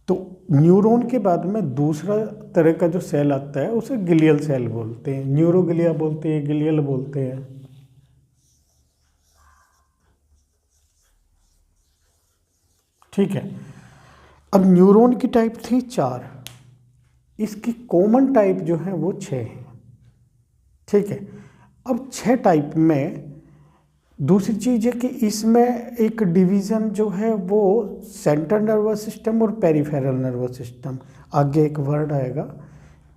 तो न्यूरॉन के बाद में दूसरा तरह का जो सेल आता है उसे ग्लियल सेल बोलते हैं, न्यूरोग्लिया बोलते हैं, ग्लियल बोलते हैं। ठीक है। अब न्यूरॉन की टाइप थी 4, इसकी कॉमन टाइप जो है वो 6 है। ठीक है। अब 6 टाइप में दूसरी चीज़ है कि इसमें एक डिवीज़न जो है वो सेंट्रल नर्वस सिस्टम और पेरिफेरल नर्वस सिस्टम, आगे एक वर्ड आएगा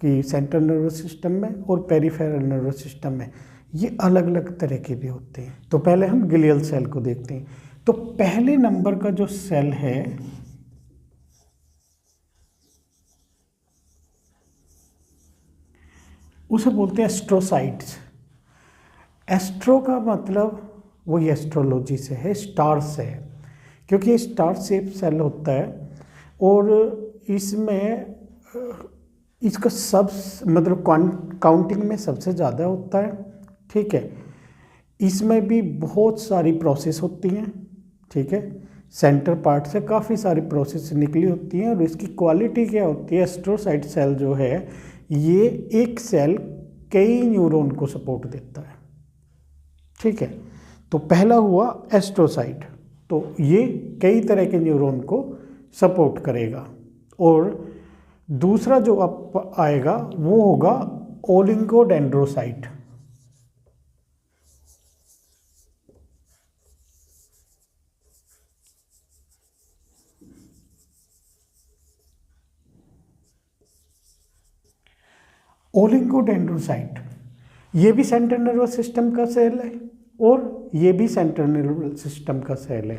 कि सेंट्रल नर्वस सिस्टम में और पेरिफेरल नर्वस सिस्टम में ये अलग अलग तरह के भी होते हैं। तो पहले हम ग्लियल सेल को देखते हैं। तो पहले नंबर का जो सेल है उसे बोलते हैं एस्ट्रोसाइट्स। एस्ट्रो का मतलब वही एस्ट्रोलॉजी से है, स्टार से है, क्योंकि ये स्टार शेप सेल होता है और इसमें इसका सब मतलब काउंटिंग में सबसे ज़्यादा होता है। ठीक है। इसमें भी बहुत सारी प्रोसेस होती हैं। ठीक है। सेंटर पार्ट से काफ़ी सारी प्रोसेस निकली होती हैं और इसकी क्वालिटी क्या होती है, एस्ट्रोसाइट सेल जो है ये एक सेल कई न्यूरॉन को सपोर्ट देता है। ठीक है। तो पहला हुआ एस्ट्रोसाइट, तो ये कई तरह के न्यूरॉन को सपोर्ट करेगा। और दूसरा जो अब आएगा वो होगा ओलिगोडेंड्रोसाइट। ओलिगोडेंड्रोसाइट ये भी सेंट्रल नर्वस सिस्टम का सेल है और ये भी सेंट्रल नर्वस सिस्टम का सेल है।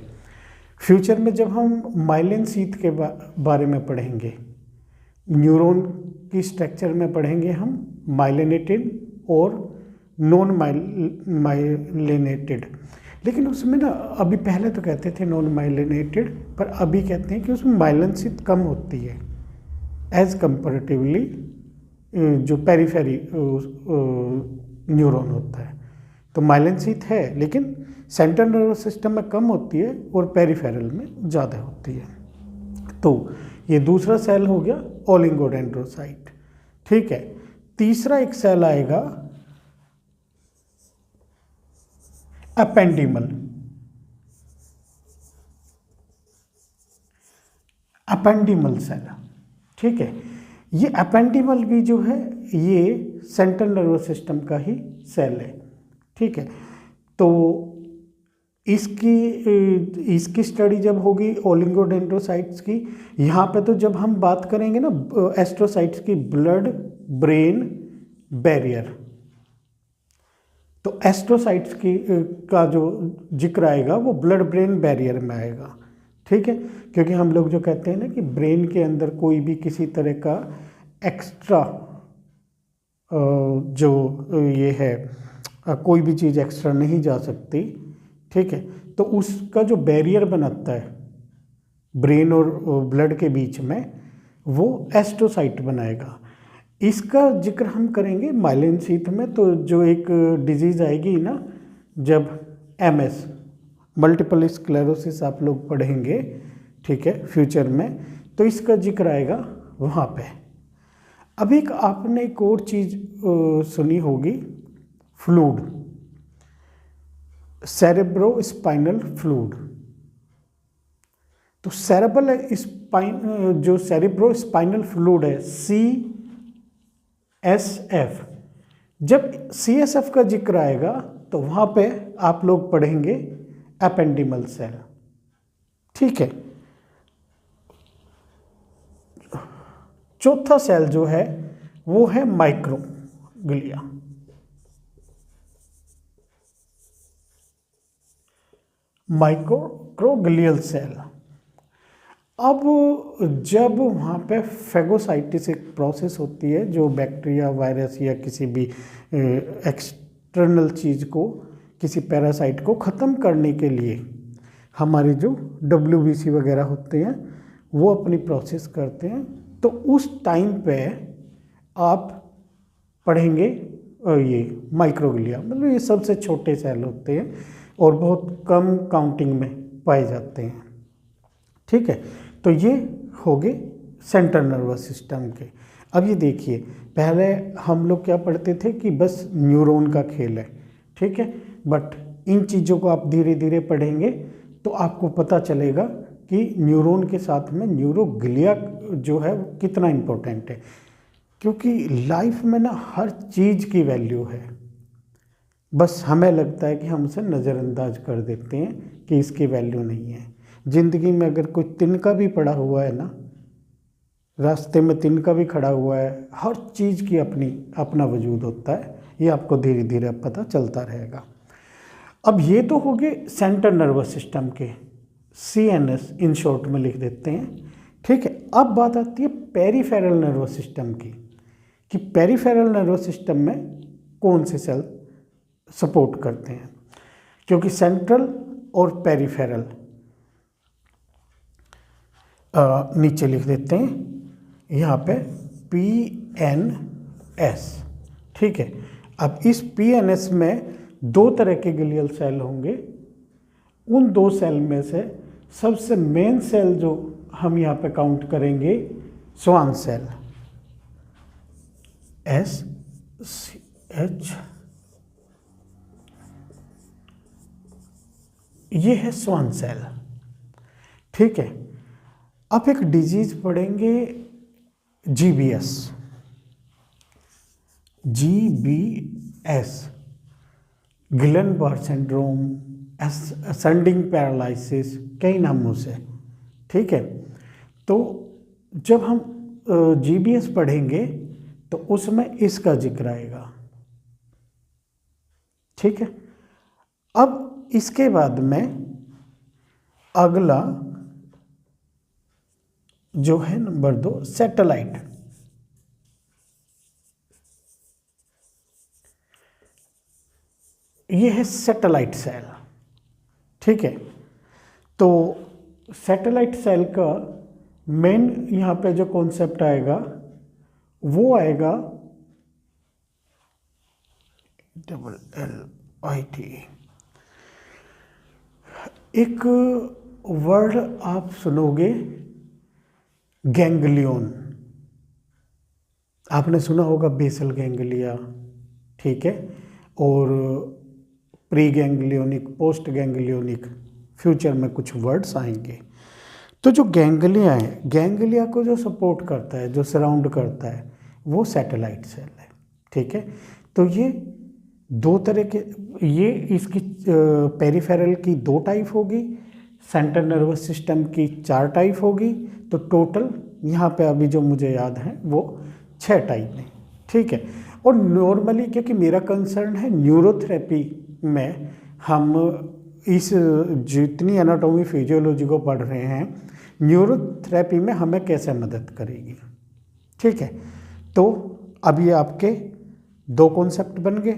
फ्यूचर में जब हम माइलिन शीथ के बारे में पढ़ेंगे, न्यूरॉन की स्ट्रक्चर में पढ़ेंगे हम माइलिनेटेड और नॉन माइलिनेटेड। लेकिन उसमें ना अभी पहले तो कहते थे नॉन माइलिनेटेड, पर अभी कहते हैं कि उसमें माइलिन शीथ कम होती है एज कंपेरेटिवली जो पेरिफेरी न्यूरॉन होता है। तो माइलिन शीथ है लेकिन सेंट्रल नर्वस सिस्टम में कम होती है और पेरिफेरल में ज़्यादा होती है। तो ये दूसरा सेल हो गया ओलिगोडेंड्रोसाइट। ठीक है। तीसरा एक सेल आएगा एपेंडिमल। Ependymal cell. ठीक है। ये एपेंडिमल भी जो है ये सेंट्रल नर्वस सिस्टम का ही सेल है। ठीक है। तो इसकी स्टडी जब होगी ओलिगोडेंड्रोसाइट्स की, यहाँ पे तो जब हम बात करेंगे ना एस्ट्रोसाइट्स की, ब्लड ब्रेन बैरियर, तो एस्ट्रोसाइट्स की का जो जिक्र आएगा वो ब्लड ब्रेन बैरियर में आएगा। ठीक है। क्योंकि हम लोग जो कहते हैं ना कि ब्रेन के अंदर कोई भी किसी तरह का एक्स्ट्रा जो ये है कोई भी चीज़ एक्स्ट्रा नहीं जा सकती। ठीक है। तो उसका जो बैरियर बनाता है ब्रेन और ब्लड के बीच में वो एस्ट्रोसाइट बनाएगा। इसका जिक्र हम करेंगे माइलिन शीथ में। तो जो एक डिजीज़ आएगी ना जब MS मल्टीपल स्क्लेरोसिस आप लोग पढ़ेंगे, ठीक है, फ्यूचर में, तो इसका जिक्र आएगा वहाँ पे। अब एक आपने एक और चीज़ सुनी होगी, फ्लूड, सेरेब्रोस्पाइनल फ्लूड। तो सेरेब्रल स्पाइन जो सेरेब्रोस्पाइनल फ्लूड है CSF, जब CSF का जिक्र आएगा तो वहाँ पे आप लोग पढ़ेंगे एपेंडिमल सेल। ठीक है। चौथा सेल जो है वो है माइक्रोग्लिया। Microglial cell. अब जब वहाँ पे फेगोसाइटिस एक प्रोसेस होती है जो बैक्टीरिया, वायरस या किसी भी एक्सटर्नल चीज़ को, किसी पैरासाइट को ख़त्म करने के लिए हमारे जो WBC वगैरह होते हैं वो अपनी प्रोसेस करते हैं, तो उस टाइम पे आप पढ़ेंगे ये माइक्रोग्लिया, मतलब ये सबसे छोटे सेल होते हैं और बहुत कम काउंटिंग में पाए जाते हैं। ठीक है। तो ये हो गए सेंट्रल नर्वस सिस्टम के। अब ये देखिए, पहले हम लोग क्या पढ़ते थे कि बस न्यूरॉन का खेल है, ठीक है, बट इन चीज़ों को आप धीरे धीरे पढ़ेंगे तो आपको पता चलेगा कि न्यूरॉन के साथ में न्यूरोग्लिया जो है वो कितना इम्पोर्टेंट है। क्योंकि लाइफ में ना हर चीज़ की वैल्यू है, बस हमें लगता है कि हम उसे नज़रअंदाज कर देते हैं कि इसकी वैल्यू नहीं है। ज़िंदगी में अगर कोई तिनका भी पड़ा हुआ है ना, रास्ते में तिनका भी खड़ा हुआ है, हर चीज़ की अपना वजूद होता है। ये आपको धीरे धीरे पता चलता रहेगा। अब ये तो हो गए सेंट्रल नर्वस सिस्टम के, CNS इन शॉर्ट में लिख देते हैं, ठीक है। अब बात आती है पेरिफेरल नर्वस सिस्टम की, कि पेरिफेरल नर्वस सिस्टम में कौन से सेल सपोर्ट करते हैं। क्योंकि सेंट्रल और पेरिफेरल नीचे लिख देते हैं यहाँ पे PNS, ठीक है। अब इस PNS में 2 तरह के ग्लियल सेल होंगे। उन 2 सेल में से सबसे मेन सेल जो हम यहाँ पे काउंट करेंगे, स्वान सेल, SH, ये है स्वान सेल, ठीक है। अब एक डिजीज पढ़ेंगे GBS, गिलन-बार सिंड्रोम, असेंडिंग पैरालिसिस, कई नामों से, ठीक है। तो जब हम GBS पढ़ेंगे तो उसमें इसका जिक्र आएगा, ठीक है। अब इसके बाद में अगला जो है नंबर 2, सैटेलाइट। ये है सैटेलाइट सेल, ठीक है। तो सैटेलाइट सेल का मेन यहाँ पे जो कॉन्सेप्ट आएगा वो आएगा LLIT। एक वर्ड आप सुनोगे, गैंग्लियन, आपने सुना होगा बेसल गैंग्लिया, ठीक है, और pre ganglionic, post ganglionic, future में कुछ वर्ड्स आएंगे। तो जो गैंग्लिया है, गैंग्लिया को जो सपोर्ट करता है, जो सराउंड करता है, वो सैटेलाइट सेल है, ठीक है। तो ये 2 तरह के, ये इसकी पेरिफेरल की 2 टाइप होगी, सेंट्रल नर्वस सिस्टम की 4 टाइप होगी। तो टोटल यहाँ पे अभी जो मुझे याद है वो 6 टाइप है, ठीक है। और नॉर्मली क्योंकि मेरा कंसर्न है न्यूरोथेरेपी में, हम इस जितनी एनाटॉमी फिजियोलॉजी को पढ़ रहे हैं, न्यूरोथेरेपी में हमें कैसे मदद करेगी, ठीक है। तो अब ये आपके 2 कॉन्सेप्ट बन गए।